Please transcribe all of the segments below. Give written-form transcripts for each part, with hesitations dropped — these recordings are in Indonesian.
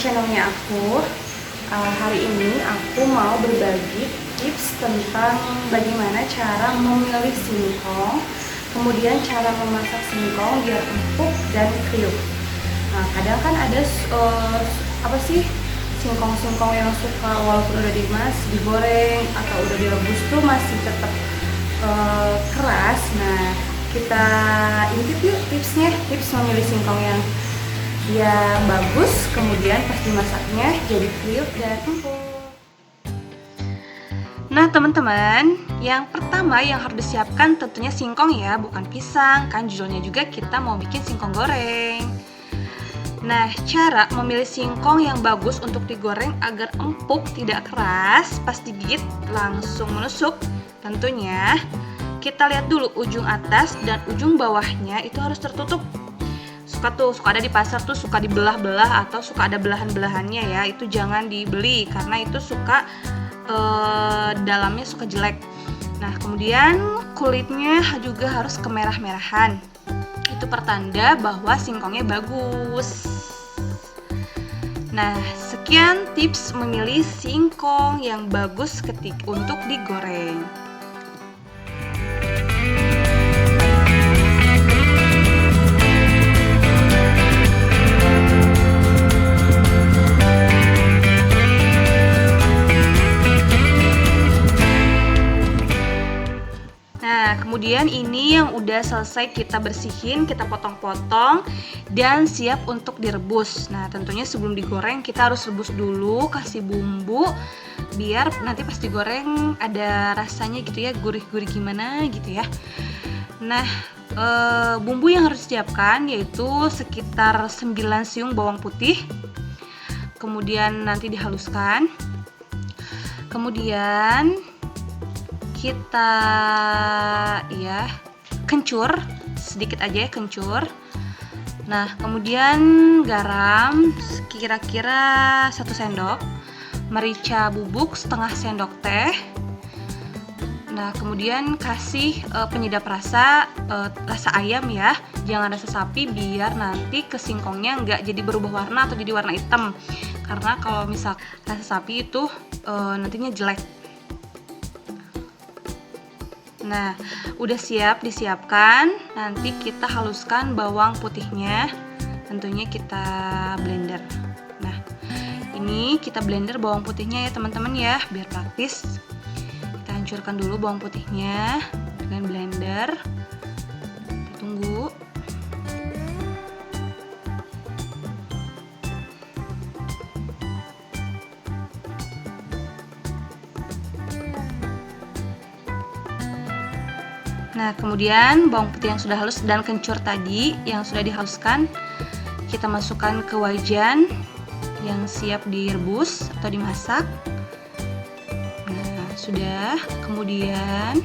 channelnya aku. Hari ini aku mau berbagi tips tentang bagaimana cara memilih singkong, kemudian cara memasak singkong biar empuk dan kriuk. Kadang kan ada singkong-singkong yang suka walaupun udah digoreng atau udah direbus tuh masih tetap keras. Nah, kita intip yuk tips memilih singkong yang bagus, kemudian pas dimasaknya jadi kriuk dan empuk. Nah teman-teman, yang pertama yang harus disiapkan tentunya singkong ya, bukan pisang, kan judulnya juga kita mau bikin singkong goreng. Nah, cara memilih singkong yang bagus untuk digoreng agar empuk, tidak keras, pas digigit langsung menusuk. Tentunya kita lihat dulu ujung atas dan ujung bawahnya itu harus tertutup. Suka ada di pasar tuh suka dibelah-belah atau suka ada belahan-belahannya ya, itu jangan dibeli karena itu suka dalamnya suka jelek. Nah, kemudian kulitnya juga harus kemerah-merahan. Itu pertanda bahwa singkongnya bagus. Nah, sekian tips memilih singkong yang bagus untuk digoreng. Nah, kemudian ini yang udah selesai kita bersihin, kita potong-potong dan siap untuk direbus. Nah, tentunya sebelum digoreng kita harus rebus dulu, kasih bumbu biar nanti pas digoreng ada rasanya gitu ya, gurih-gurih gimana gitu ya. Nah, bumbu yang harus disiapkan yaitu sekitar 9 siung bawang putih. Kemudian nanti dihaluskan. Kemudian kita kencur sedikit aja ya, kencur. Nah, kemudian garam kira-kira 1 sendok, merica bubuk setengah sendok teh. Nah, kemudian kasih penyedap rasa ayam ya, jangan rasa sapi biar nanti ke singkongnya nggak jadi berubah warna atau jadi warna hitam, karena kalau misal rasa sapi itu nantinya jelek. Nah, udah siap disiapkan, nanti kita haluskan bawang putihnya, tentunya kita blender. Nah, ini kita blender bawang putihnya ya teman-teman ya, biar praktis. Kita hancurkan dulu bawang putihnya dengan blender. Kita tunggu. Nah, kemudian bawang putih yang sudah halus dan kencur tadi yang sudah dihaluskan kita masukkan ke wajan yang siap direbus atau dimasak. Nah, sudah. Kemudian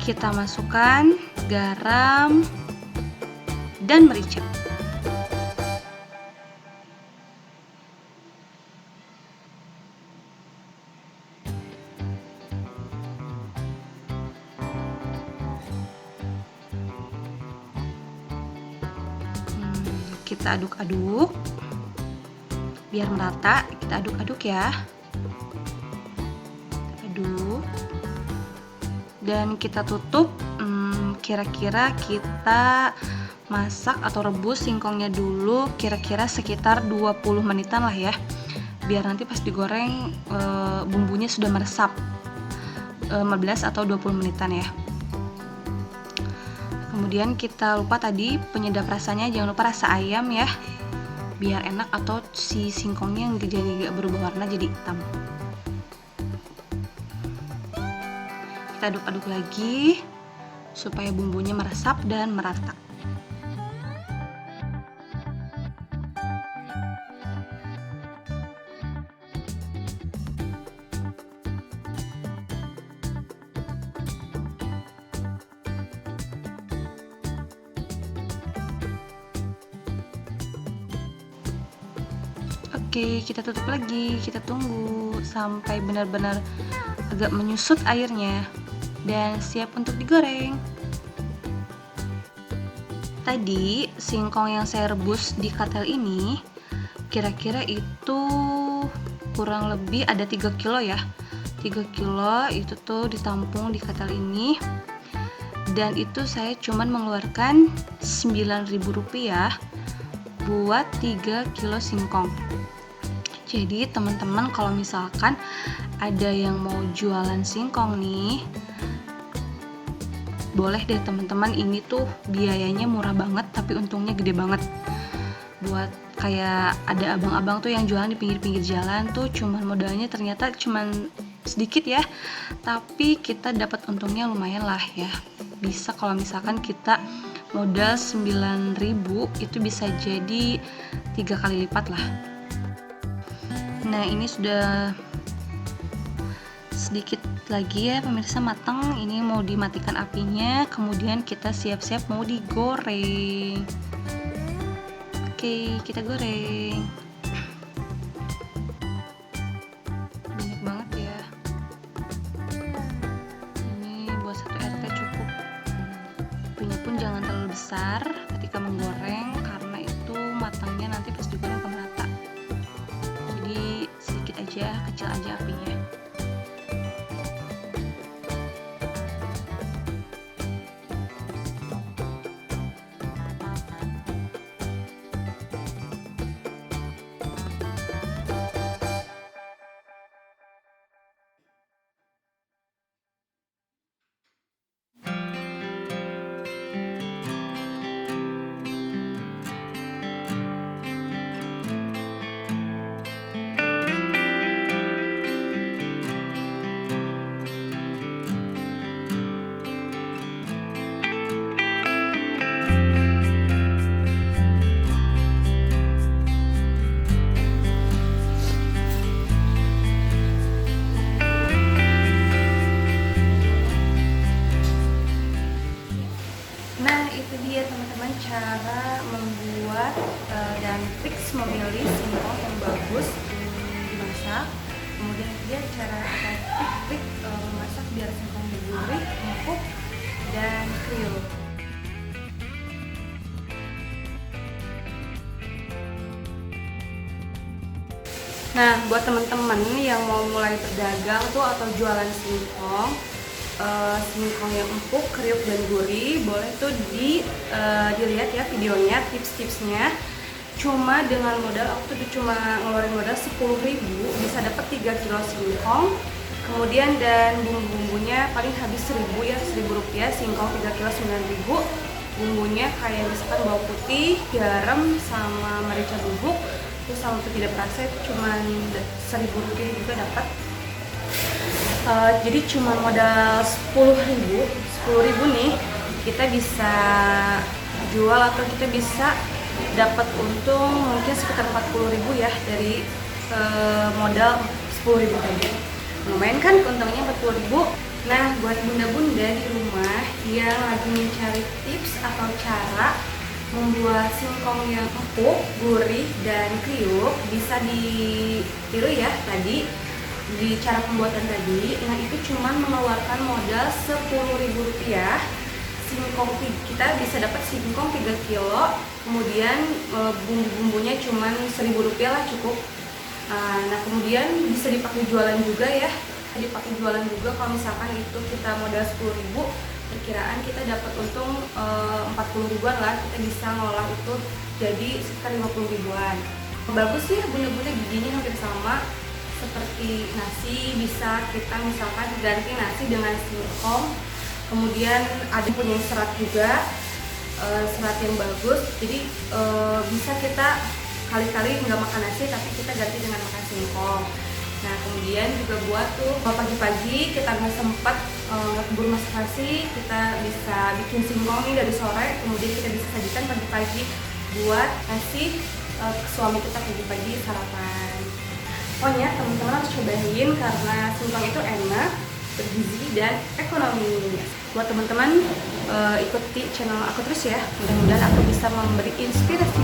kita masukkan garam dan merica. Kita aduk-aduk biar merata, kita aduk-aduk ya, aduk dan kita tutup. Kira-kira kita masak atau rebus singkongnya dulu kira-kira sekitar 20 menitan lah ya, biar nanti pas digoreng bumbunya sudah meresap. 15 atau 20 menitan ya. Kemudian kita lupa tadi penyedap rasanya, jangan lupa rasa ayam ya, biar enak atau si singkongnya jadi gak berubah warna jadi hitam. Kita aduk-aduk lagi supaya bumbunya meresap dan merata. Oke, kita tutup lagi, kita tunggu sampai benar-benar agak menyusut airnya dan siap untuk digoreng. Tadi singkong yang saya rebus di katel ini kira-kira itu kurang lebih ada 3 kilo ya. 3 kilo itu tuh ditampung di katel ini. Dan itu saya cuman mengeluarkan Rp9.000 buat 3 kilo singkong. Jadi teman-teman kalau misalkan ada yang mau jualan singkong nih, boleh deh teman-teman, ini tuh biayanya murah banget tapi untungnya gede banget. Buat kayak ada abang-abang tuh yang jualan di pinggir-pinggir jalan tuh cuman modalnya ternyata cuman sedikit ya, tapi kita dapat untungnya lumayan lah ya. Bisa kalau misalkan kita modal 9.000 itu bisa jadi 3 kali lipat lah. Nah ini sudah sedikit lagi ya pemirsa matang. Ini mau dimatikan apinya, kemudian kita siap-siap mau digoreng. Oke, kita goreng. Banyak banget ya, ini buat 1 RT cukup. Apinya pun jangan terlalu besar ketika menggoreng karena itu matangnya nanti pas digoreng akan merata. Jadi sedikit aja, kecil aja apinya. Nah itu dia teman-teman cara membuat dan triks memilih singkong yang bagus dimasak. Kemudian itu dia cara atau trik memasak biar singkongnya gurih, empuk, dan kriuk. Nah buat teman-teman yang mau mulai berdagang tuh atau jualan singkong, singkong yang empuk, kriuk, dan gurih, boleh tuh dilihat ya videonya, tips-tipsnya. Cuma dengan modal, aku tuh cuma ngeluarin modal 10.000 bisa dapat 3 kilo singkong. Kemudian dan bumbu-bumbunya paling habis 1.000 ya, Rp1.000, singkong 3 kilo 9.000. Bumbunya kayak misalkan bawang putih, garam, sama merica bubuk. Terus sama untuk tidak perasa itu cuma Rp1.000 juga dapat. Jadi cuma modal 10.000 nih kita bisa jual atau kita bisa dapat untung mungkin sekitar 40.000 ya dari modal 10.000 tadi. Lumayan kan untungnya 40.000. Nah buat bunda-bunda di rumah yang lagi mencari tips atau cara membuat singkong yang empuk, gurih, dan kriuk, bisa ditiru ya tadi di cara pembuatan tadi. Nah itu cuma mengeluarkan modal Rp10.000. Singkong kita bisa dapat singkong 3 kilo, kemudian bumbu-bumbunya cuma Rp1.000 lah cukup. Nah kemudian bisa dipakai jualan juga ya, dipakai jualan juga kalau misalkan itu kita modal 10.000, perkiraan kita dapat untung 40.000-an lah, kita bisa ngolah itu jadi sekitar 50.000-an. Bagus ya bunda-bunda, giginya hampir sama seperti nasi. Bisa kita misalkan ganti nasi dengan singkong, kemudian ada punya serat juga, serat yang bagus, jadi bisa kita kali-kali nggak makan nasi tapi kita ganti dengan makan singkong. Nah kemudian juga buat tuh pagi-pagi kita nggak sempat keburu masak nasi, kita bisa bikin singkong nih dari sore, kemudian kita bisa sajikan pagi-pagi buat nasi suami kita pagi-pagi sarapan. Pokoknya teman-teman harus cobain karena singkong itu enak, bergizi, dan ekonomi. Buat teman-teman ikuti channel aku terus ya, mudah-mudahan aku bisa memberi inspirasi